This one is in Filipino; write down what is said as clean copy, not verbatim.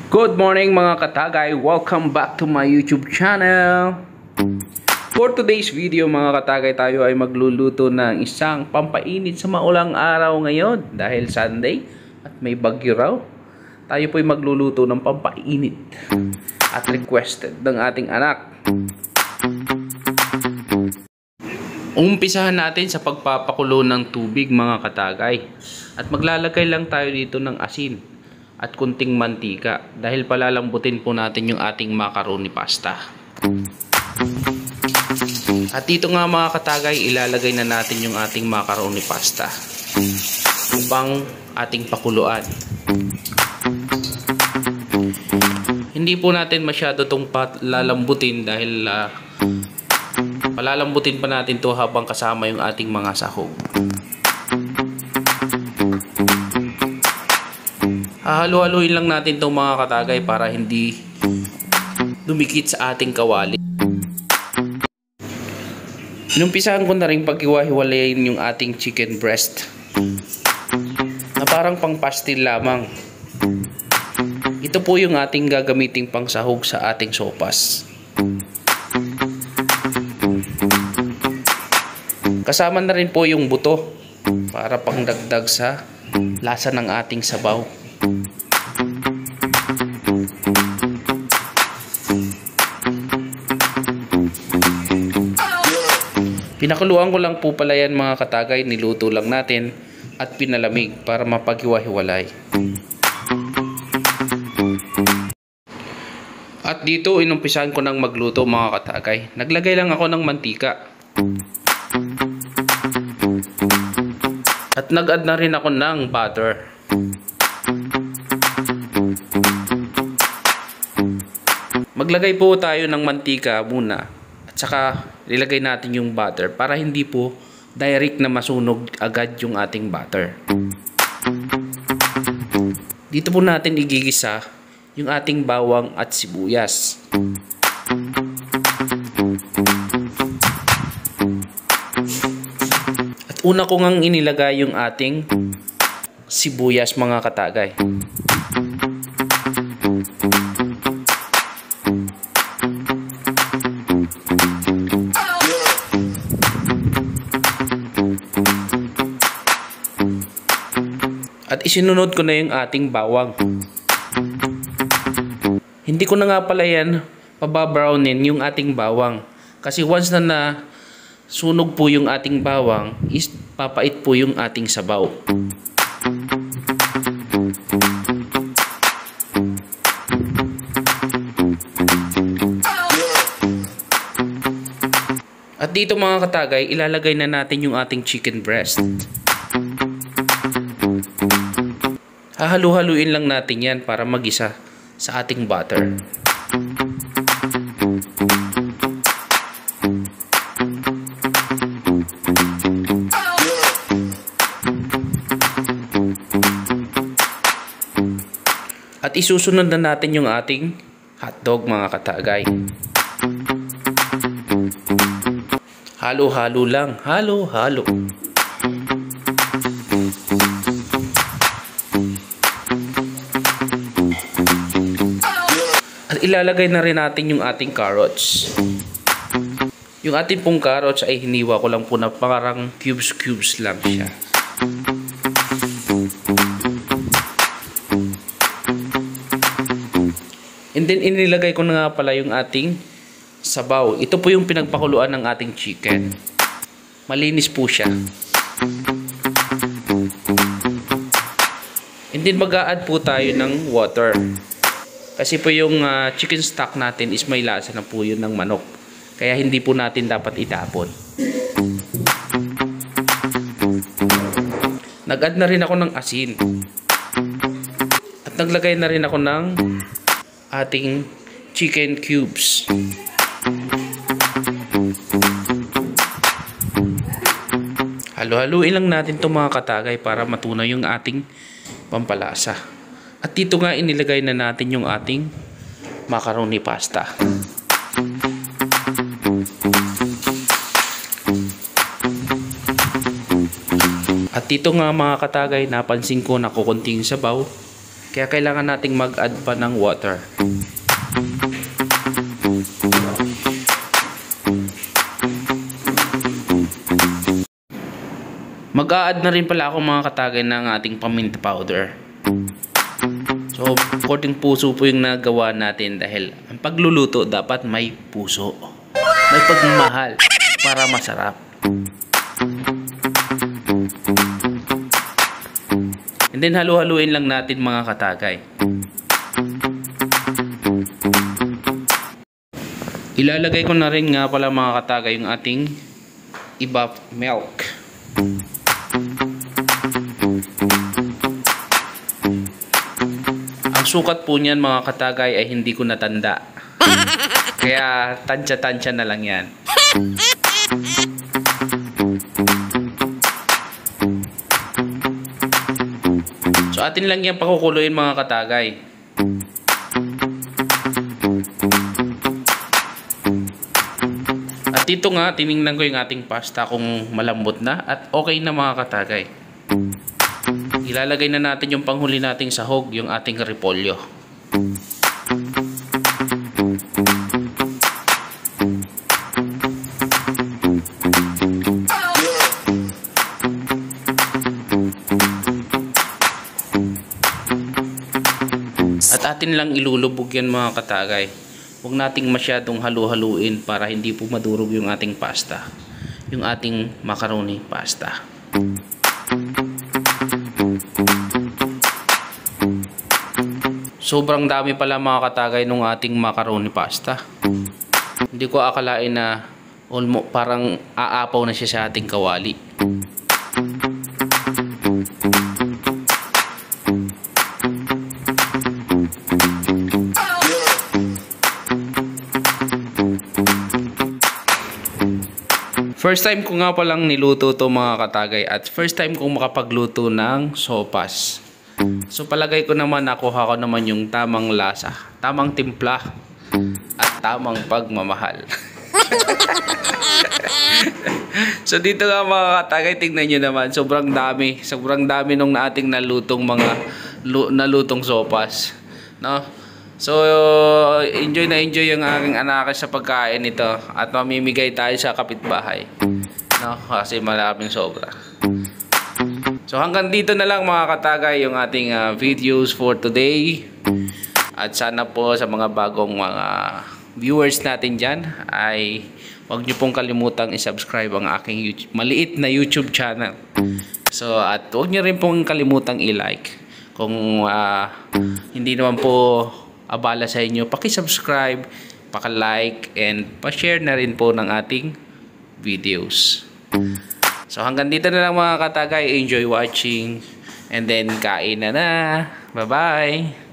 Good morning mga katagay! Welcome back to my YouTube channel! For today's video mga katagay, tayo ay magluluto ng isang pampainit sa maulang araw ngayon. Dahil Sunday at may bagyo raw, tayo po ay magluluto ng pampainit at requested ng ating anak. Umpisahan natin sa pagpapakulo ng tubig mga katagay. At maglalagay lang tayo dito ng asin at kunting mantika dahil palalambutin po natin yung ating macaroni pasta. At dito nga mga katagay, ilalagay na natin yung ating macaroni pasta upang ating pakuluan. Hindi po natin masyado itong lalambutin dahil palalambutin pa natin to habang kasama yung ating mga sahog. Halo-haloin lang natin itong mga katagay para hindi dumikit sa ating kawali. Inumpisahan ko na rin paghiwa-hiwalayin yung ating chicken breast na parang pang pastil lamang. Ito po yung ating gagamiting pang sahog sa ating sopas. Kasama na rin po yung buto para pang dagdag sa lasa ng ating sabaw. Pinakuluan ko lang po pala yan mga katagay, niluto lang natin at pinalamig para mapaghiwa-hiwalay. At dito inumpisahan ko nang magluto mga katagay. Naglagay lang ako ng mantika. At nag-add na rin ako ng butter. Maglagay po tayo ng mantika muna at saka ilagay natin yung butter para hindi po direct na masunog agad yung ating butter. Dito po natin igigisa yung ating bawang at sibuyas. At una ko ngang inilagay yung ating sibuyas mga katagay. At isinunod ko na yung ating bawang. Hindi ko na nga pala yan pababrownin yung ating bawang. Kasi once na sunog po yung ating bawang, is papait po yung ating sabaw. At dito mga katagay, ilalagay na natin yung ating chicken breast. Hahalu-haluin lang natin yan para magisa sa ating butter. At isusunod na natin yung ating hotdog mga katagay. Halo-halo lang, halo-halo. At ilalagay na rin natin yung ating carrots. Yung ating pong carrots ay hiniwa ko lang po na parang cubes lang siya. And then inilagay ko na nga pala yung ating sabaw. Ito po yung pinagpakuluan ng ating chicken. Malinis po siya. And then mag-a-add po tayo ng water. Kasi po yung chicken stock natin is may lasa na po yun ng manok. Kaya hindi po natin dapat itapon. Nag-add na rin ako ng asin. At naglagay na rin ako ng ating chicken cubes. Halo-haluin lang natin itong mga katagay para matunaw yung ating pampalasa. At dito nga inilagay na natin yung ating macaroni pasta. At dito nga mga katagay, napansin ko na kukunting sabaw Kaya kailangan nating mag-add pa ng water. Mag-a-add na rin pala ako mga katagay ng ating paminta powder. So, konting puso po yung nagawa natin dahil ang pagluluto dapat may puso. May pagmamahal para masarap. And then halu-haluin lang natin mga katagay. Ilalagay ko na rin nga pala mga katagay yung ating ibap milk. Ang sukat po niyan mga katagay ay hindi ko natanda. Kaya tansya-tansya na lang yan. So atin lang yan pakukuluin mga katagay. At dito nga tiningnan ko yung ating pasta kung malambot na at okay na mga katagay. Ilalagay na natin yung panghuli nating sahog, yung ating repolyo. At atin lang ilulubog yan mga katagay. Huwag nating masyadong halu-haluin para hindi po madurog yung ating pasta. Yung ating macaroni pasta. Sobrang dami pala mga katagay nung ating macaroni pasta. Hindi ko akalain na parang aapaw na siya sa ating kawali. First time ko nga palang niluto to mga katagay at first time kong makapagluto ng sopas. So palagay ko naman nakuha ko naman yung tamang lasa, tamang timpla at tamang pagmamahal. So dito nga mga katagay, tingnan nyo naman, sobrang dami nung ating nalutong nalutong sopas, no? So enjoy yung aking anak sa pagkain nito at mamimigay tayo sa kapitbahay, no? Kasi maraming sobra. So hanggang dito na lang mga katagay yung ating videos for today. At sana po sa mga bagong mga viewers natin dyan ay huwag nyo pong kalimutang i-subscribe ang aking maliit na YouTube channel. So at huwag nyo rin pong kalimutang i-like. Kung hindi naman po abala sa inyo, paki-subscribe, paki-like, and pa-share na rin po ng ating videos. So hanggang dito na lang mga katagay. Enjoy watching. And then kain na. Bye-bye.